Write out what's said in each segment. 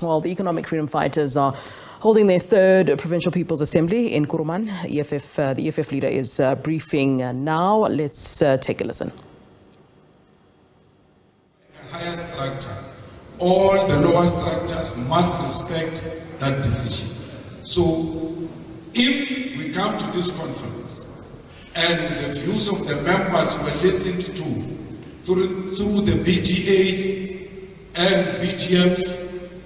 Well, the economic freedom fighters are holding their third Provincial People's Assembly in Kuruman. The EFF leader is briefing now. Let's take a listen. A higher structure. All the lower structures must respect that decision. So, if we come to this conference and the views of the members were listened to through the BGAs and BGMs,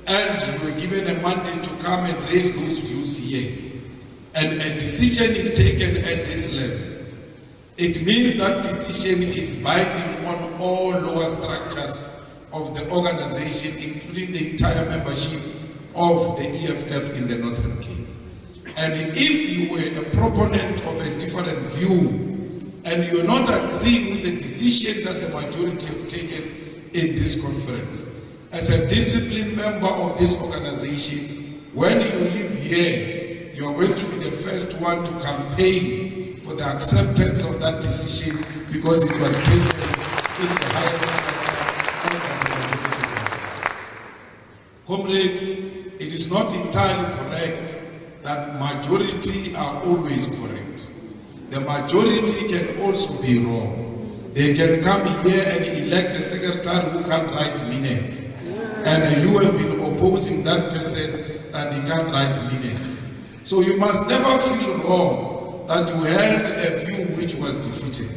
and you were given a mandate to come and raise those views here, and a decision is taken at this level, it means that decision is binding on all lower structures of the organization, including the entire membership of the EFF in the Northern Cape. And if you were a proponent of a different view and you're not agreeing with the decision that the majority have taken in this conference, as a disciplined member of this organization, when you live here, you are going to be the first one to campaign for the acceptance of that decision because it was taken in the highest structure of the majority. Comrades, it is not entirely correct that majority are always correct. The majority can also be wrong. They can come here and elect a secretary who can't write minutes. And you have been opposing that person that he can't write minutes. So you must never feel wrong that you held a view which was defeated.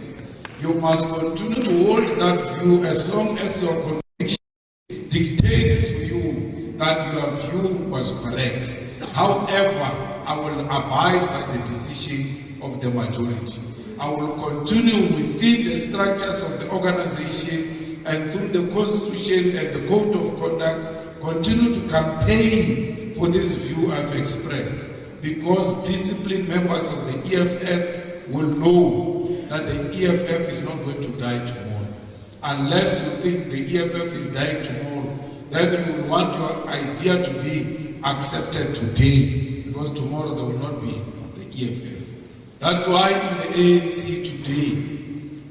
You must continue to hold that view as long as your conviction dictates to you that your view was correct. However, I will abide by the decision of the majority. I will continue within the structures of the organization and through the Constitution and the Code of Conduct, continue to campaign for this view I've expressed, because disciplined members of the EFF will know that the EFF is not going to die tomorrow. Unless you think the EFF is dying tomorrow, then you will want your idea to be accepted today, because tomorrow there will not be the EFF. That's why in the ANC today,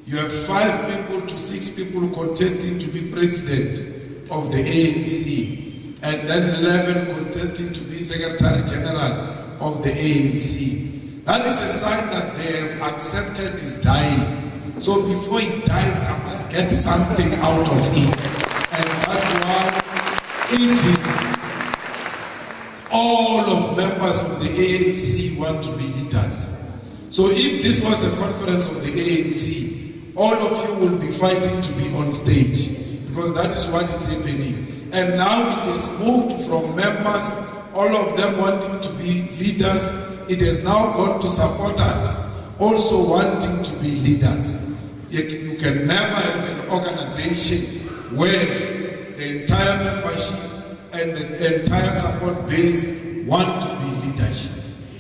you have 5 people to 6 people contesting to be president of the ANC, and then 11 contesting to be Secretary General of the ANC. That is a sign that they have accepted his dying. So before he dies, I must get something out of it. And that's why if all of members of the ANC want to be leaders. So if this was a conference of the ANC, all of you will be fighting to be on stage, because that is what is happening. And now it has moved from members, all of them wanting to be leaders, it has now gone to supporters, also wanting to be leaders. You can never have an organization where the entire membership and the entire support base want to be leadership.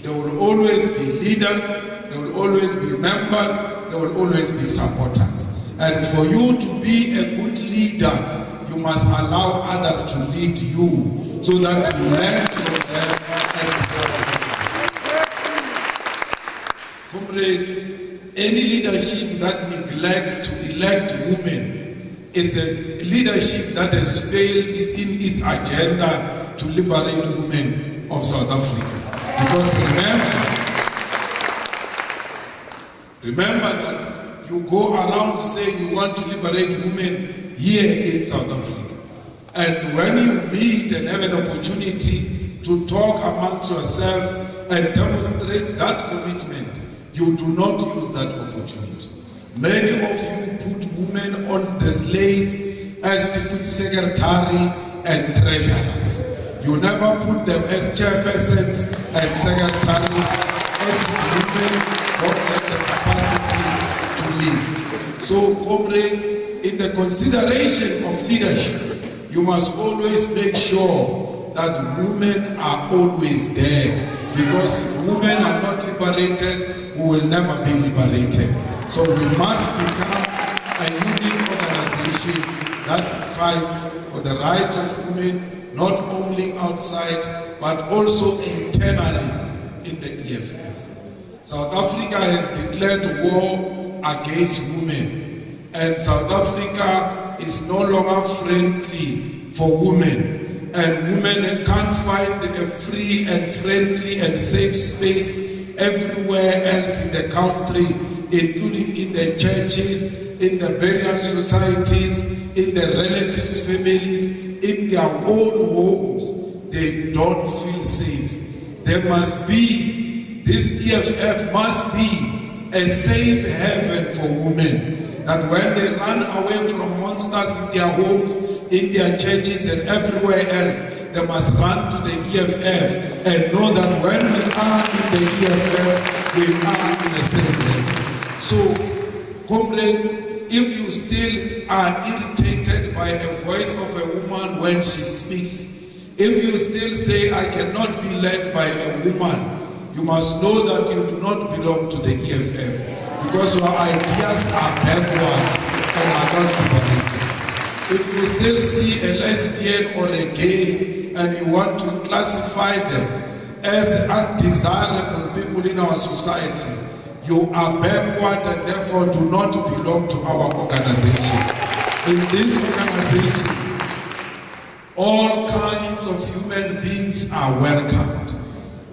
There will always be leaders, there will always be members, there will always be supporters. And for you to be a good leader, you must allow others to lead you so that you learn from them and comrades, any leadership that neglects to elect women, it's a leadership that has failed in its agenda to liberate women of South Africa. Because remember that you go around saying you want to liberate women here in South Africa. And when you meet and have an opportunity to talk amongst yourself and demonstrate that commitment, you do not use that opportunity. Many of you put women on the slates as deputy secretary and treasurers. You never put them as chairpersons and secretaries as women or have the capacity to lead. So, comrades, in the consideration of leadership, you must always make sure that women are always there. Because if women are not liberated, we will never be liberated. So we must become a unique organization that fights for the rights of women, not only outside, but also internally in the EFF. South Africa has declared war against women, and South Africa is no longer friendly for women. and women can't find a free and friendly and safe space everywhere else in the country, including in the churches, in the burial societies, in the relatives' families, in their own homes, they don't feel safe. There must be, this EFF must be a safe haven for women, that when they run away from monsters in their homes, in their churches and everywhere else, they must run to the EFF and know that when we are in the EFF, we are in a safe haven. So, comrades, if you still are irritated by the voice of a woman when she speaks, if you still say, I cannot be led by a woman, you must know that you do not belong to the EFF, because your ideas are backward and are not liberated. If you still see a lesbian or a gay and you want to classify them as undesirable people in our society, you are backward and therefore do not belong to our organization. In this organization, all kinds of human beings are welcomed.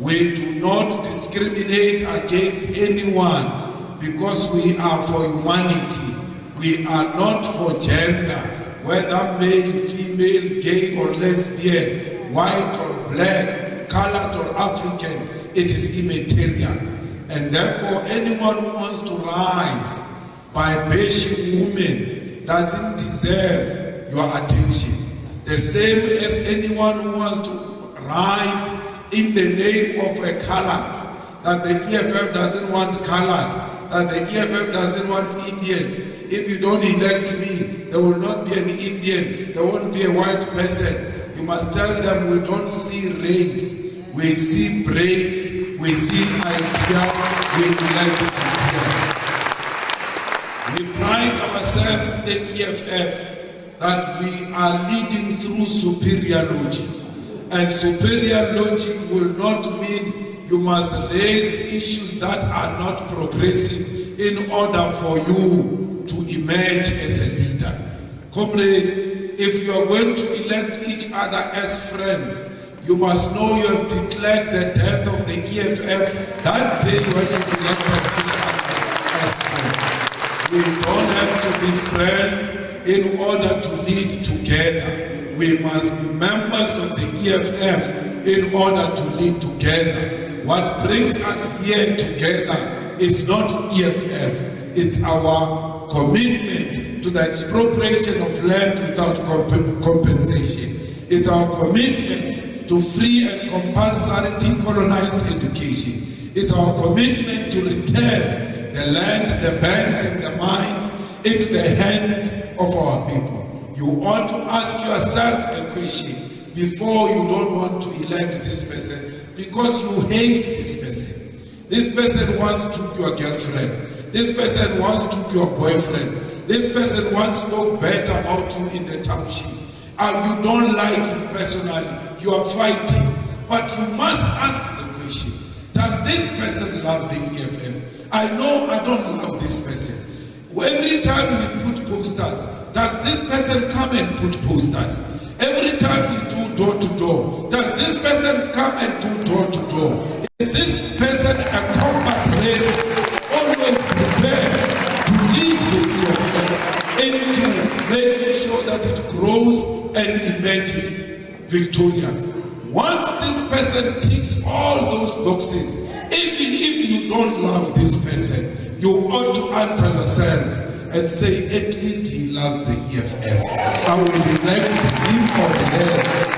We do not discriminate against anyone because we are for humanity. We are not for gender, whether male, female, gay or lesbian, white or black, colored or African. It is immaterial. And therefore, anyone who wants to rise by bashing women doesn't deserve your attention. The same as anyone who wants to rise in the name of a colored, that the EFF doesn't want colored, that the EFF doesn't want Indians. If you don't elect me, there will not be an Indian, there won't be a white person. You must tell them we don't see race, we see brains, we see ideas, we elect ideas. We pride ourselves in the EFF that we are leading through superior logic. And superior logic will not mean you must raise issues that are not progressive in order for you to emerge as a leader. Comrades, if you are going to elect each other as friends, you must know you have declared the death of the EFF that day when you elected each other as friends. We don't have to be friends in order to lead together. We must be members of the EFF in order to lead together. What brings us here together is not EFF, it's our commitment to the expropriation of land without compensation. It's our commitment to free and compulsory decolonized education. It's our commitment to return the land, the banks and the mines into the hands of our people. You ought to ask yourself a question before you don't want to elect this person, because you hate this person. This person once took your girlfriend. This person once took your boyfriend. This person once spoke bad about you in the township. And you don't like it personally. You are fighting. But you must ask the question, does this person love the EFF? I know I don't love this person. Every time we put posters, does this person come and put posters? Every time we do door to door, does this person come and do door to door? Is this person a combat ready, always prepared to lead the EFF into making sure that it grows and emerges victorious? Once this person ticks all those boxes, even if you don't love this person, you ought to answer yourself and say, at least he loves the EFF. I will elect him or her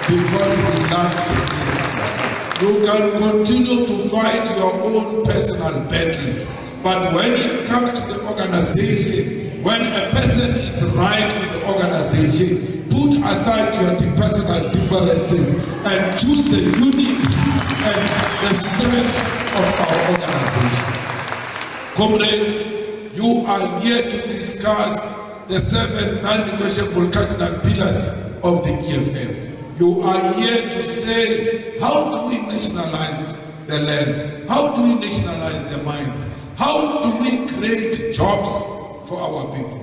because he loves the EFF. You can continue to fight your own personal battles, but when it comes to the organization, when a person is right with the organization, put aside your personal differences and choose the unity and the strength of our organization. Comrades, you are here to discuss the 7 non-negotiable cardinal pillars of the EFF. You are here to say, how do we nationalize the land? How do we nationalize the mines? How do we create jobs for our people?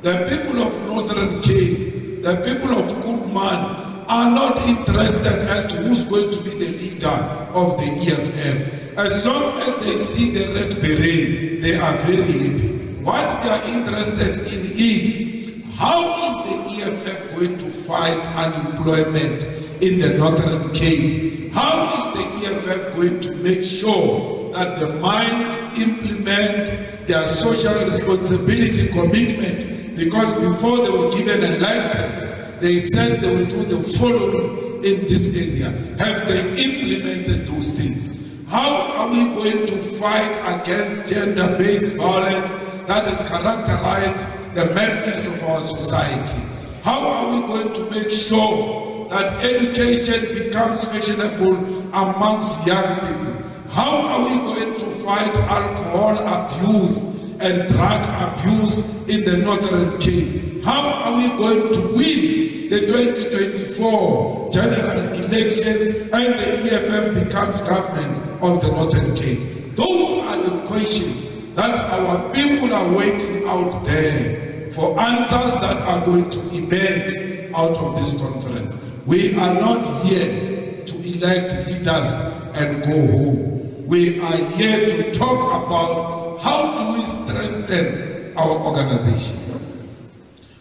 The people of Northern Cape, the people of Kuruman, are not interested as to who's going to be the leader of the EFF. As long as they see the red beret, they are very happy. What they are interested in is, how is the EFF going to fight unemployment in the Northern Cape? How is the EFF going to make sure that the mines implement their social responsibility commitment? Because before they were given a license, they said they will do the following in this area. Have they implemented those things? How are we going to fight against gender-based violence that has characterized the madness of our society? How are we going to make sure that education becomes fashionable amongst young people? How are we going to fight alcohol abuse and drug abuse in the Northern Cape? How are we going to win the 2024 general elections and the EFF becomes government of the Northern Cape? Those are the questions that our people are waiting out there for answers that are going to emerge out of this conference. We are not here to elect leaders and go home. We are here to talk about how do we strengthen our organization.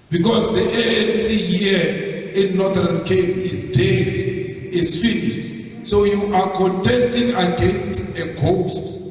Because the ANC here in Northern Cape is dead, is finished. So you are contesting against a ghost.